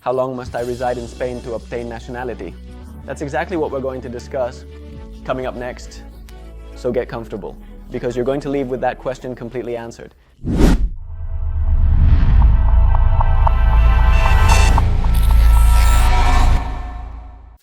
How long must I reside in Spain to obtain nationality? That's exactly what we're going to discuss coming up next. So get comfortable, because you're going to leave with that question completely answered.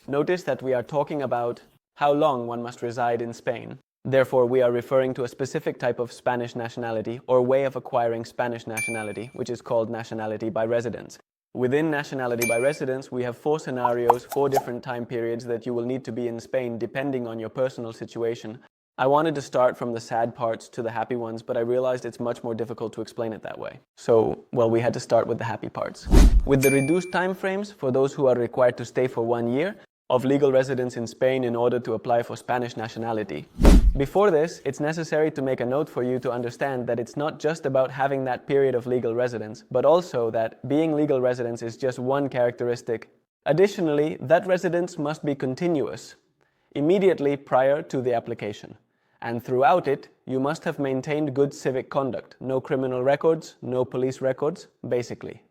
Notice that we are talking about how long one must reside in Spain. Therefore, we are referring to a specific type of Spanish nationality or way of acquiring Spanish nationality, which is called nationality by residence. Within nationality by residence, we have 4 scenarios, 4 different time periods that you will need to be in Spain depending on your personal situation. I wanted to start from the sad parts to the happy ones, but I realized it's much more difficult to explain it that way. So, we had to start with the happy parts. With the reduced time frames for those who are required to stay for 1 year of legal residence in Spain in order to apply for Spanish nationality. Before this, it's necessary to make a note for you to understand that it's not just about having that period of legal residence, but also that being legal residence is just one characteristic. Additionally, that residence must be continuous, immediately prior to the application. And throughout it, you must have maintained good civic conduct, no criminal records, no police records, basically.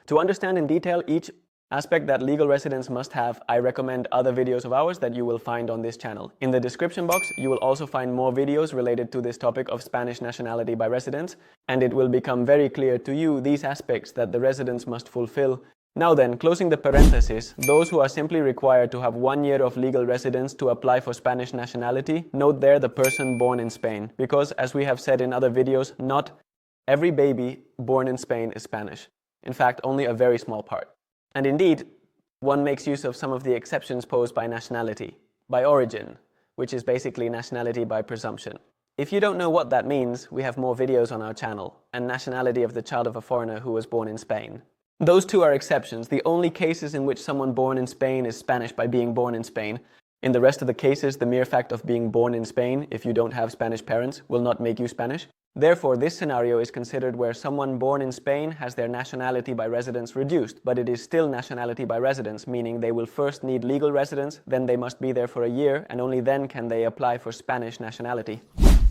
To understand in detail each aspect that legal residence must have, I recommend other videos of ours that you will find on this channel. In the description box, you will also find more videos related to this topic of Spanish nationality by residence, and it will become very clear to you these aspects that the residents must fulfill. Now then, closing the parenthesis, those who are simply required to have 1 year of legal residence to apply for Spanish nationality, note there the person born in Spain, because as we have said in other videos, not every baby born in Spain is Spanish. In fact, only a very small part. And indeed, one makes use of some of the exceptions posed by nationality, by origin, which is basically nationality by presumption. If you don't know what that means, we have more videos on our channel, and nationality of the child of a foreigner who was born in Spain. Those two are exceptions, the only cases in which someone born in Spain is Spanish by being born in Spain. In the rest of the cases, the mere fact of being born in Spain, if you don't have Spanish parents, will not make you Spanish. Therefore, this scenario is considered where someone born in Spain has their nationality by residence reduced, but it is still nationality by residence, meaning they will first need legal residence, then they must be there for a year, and only then can they apply for Spanish nationality.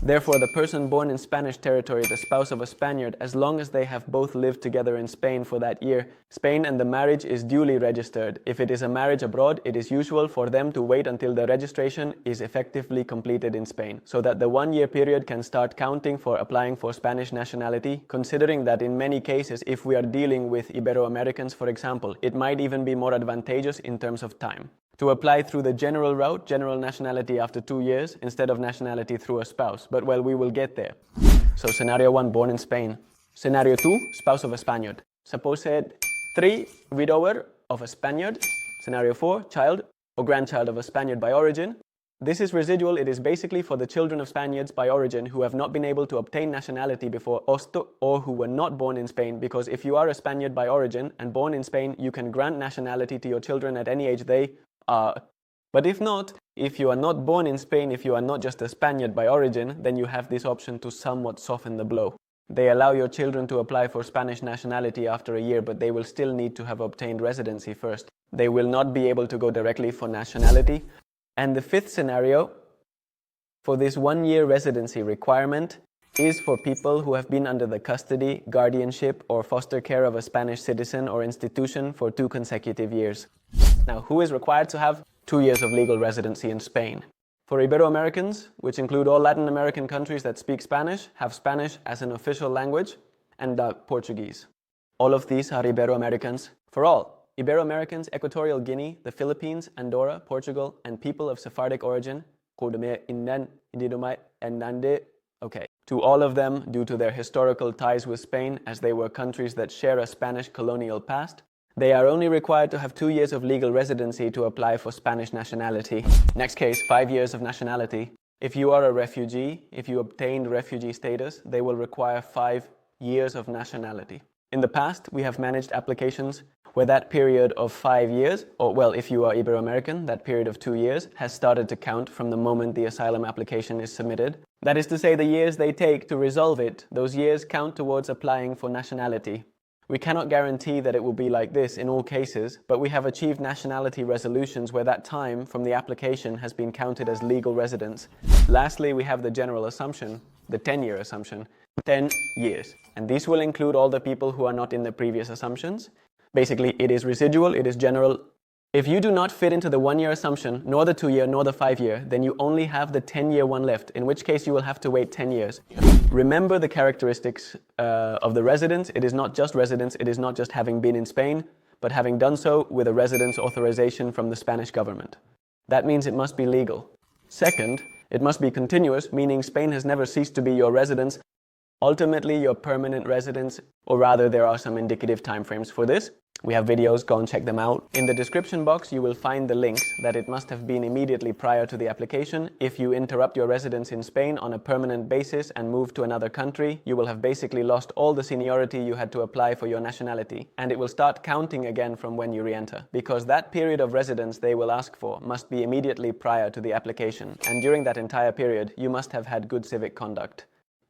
Therefore, the person born in Spanish territory, the spouse of a Spaniard, as long as they have both lived together in Spain for that year, Spain and the marriage is duly registered. If it is a marriage abroad, it is usual for them to wait until the registration is effectively completed in Spain, so that the 1 year period can start counting for applying for Spanish nationality, considering that in many cases, if we are dealing with Ibero-Americans, for example, it might even be more advantageous in terms of time to apply through the general route, general nationality after 2 years, instead of nationality through a spouse. But we will get there. So scenario 1, born in Spain. Scenario 2, spouse of a Spaniard. Supposed 3, widower of a Spaniard. Scenario 4, child or grandchild of a Spaniard by origin. This is residual. It is basically for the children of Spaniards by origin who have not been able to obtain nationality before or who were not born in Spain, because if you are a Spaniard by origin and born in Spain, you can grant nationality to your children at any age they are. But if not, if you are not born in Spain, if you are not just a Spaniard by origin, then you have this option to somewhat soften the blow. They allow your children to apply for Spanish nationality after a year, but they will still need to have obtained residency first. They will not be able to go directly for nationality. And the 5th scenario for this 1 year residency requirement is for people who have been under the custody, guardianship, or foster care of a Spanish citizen or institution for 2 consecutive years. Now, who is required to have 2 years of legal residency in Spain? For Ibero-Americans, which include all Latin American countries that speak Spanish, have Spanish as an official language, and Portuguese. All of these are Ibero-Americans. For all Ibero-Americans, Equatorial Guinea, the Philippines, Andorra, Portugal, and people of Sephardic origin, okay. To all of them, due to their historical ties with Spain, as they were countries that share a Spanish colonial past, they are only required to have 2 years of legal residency to apply for Spanish nationality. Next case, 5 years of nationality. If you are a refugee, if you obtained refugee status, they will require 5 years of nationality. In the past, we have managed applications where that period of 5 years, or if you are Ibero-American, that period of 2 years, has started to count from the moment the asylum application is submitted. That is to say, the years they take to resolve it, those years count towards applying for nationality. We cannot guarantee that it will be like this in all cases, but we have achieved nationality resolutions where that time from the application has been counted as legal residence. Lastly, we have the general assumption, the 10-year assumption, 10 years. And these will include all the people who are not in the previous assumptions. Basically, it is residual, it is general. If you do not fit into the 1-year assumption, nor the 2-year, nor the 5-year, then you only have the 10-year one left, in which case you will have to wait 10 years. Remember the characteristics of the residence. It is not just residence, it is not just having been in Spain, but having done so with a residence authorization from the Spanish government. That means it must be legal. Second, it must be continuous, meaning Spain has never ceased to be your residence, ultimately your permanent residence, or rather there are some indicative timeframes for this. We have videos, go and check them out. In the description box, you will find the links that it must have been immediately prior to the application. If you interrupt your residence in Spain on a permanent basis and move to another country, you will have basically lost all the seniority you had to apply for your nationality, and it will start counting again from when you re-enter, because that period of residence they will ask for must be immediately prior to the application, and during that entire period, you must have had good civic conduct.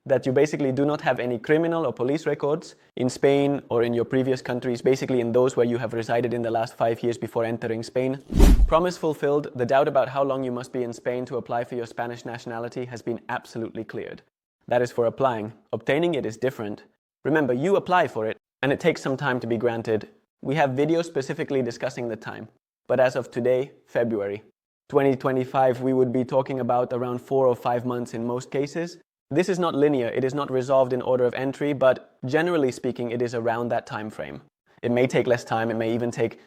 That you basically do not have any criminal or police records in Spain or in your previous countries, basically in those where you have resided in the last 5 years before entering Spain. Promise fulfilled. The doubt about how long you must be in Spain to apply for your Spanish nationality has been absolutely cleared. That is for applying. Obtaining it is different. Remember, you apply for it, and it takes some time to be granted. We have videos specifically discussing the time. But as of today, February 2025, we would be talking about around 4 or 5 months in most cases. This is not linear, it is not resolved in order of entry, but generally speaking, it is around that time frame. It may take less time, it may even take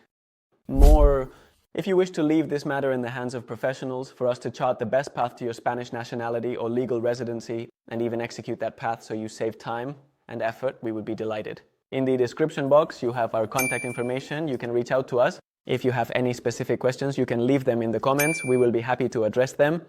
more. If you wish to leave this matter in the hands of professionals for us to chart the best path to your Spanish nationality or legal residency and even execute that path so you save time and effort, we would be delighted. In the description box, you have our contact information. You can reach out to us. If you have any specific questions, you can leave them in the comments. We will be happy to address them.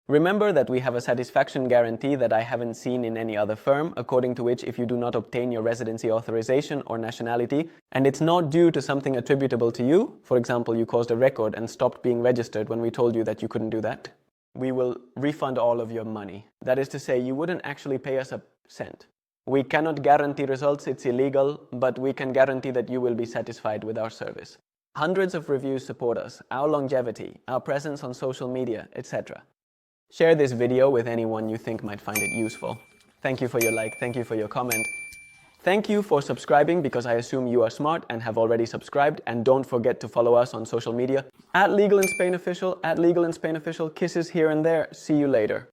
Remember that we have a satisfaction guarantee that I haven't seen in any other firm, according to which if you do not obtain your residency authorization or nationality, and it's not due to something attributable to you, for example, you caused a record and stopped being registered when we told you that you couldn't do that, we will refund all of your money. That is to say, you wouldn't actually pay us a cent. We cannot guarantee results, it's illegal, but we can guarantee that you will be satisfied with our service. Hundreds of reviews support us, our longevity, our presence on social media, etc. Share this video with anyone you think might find it useful. Thank you for your like, thank you for your comment. Thank you for subscribing, because I assume you are smart and have already subscribed, and don't forget to follow us on social media @Legal in Spain Official, @Legal in Spain Official. Kisses here and there. See you later.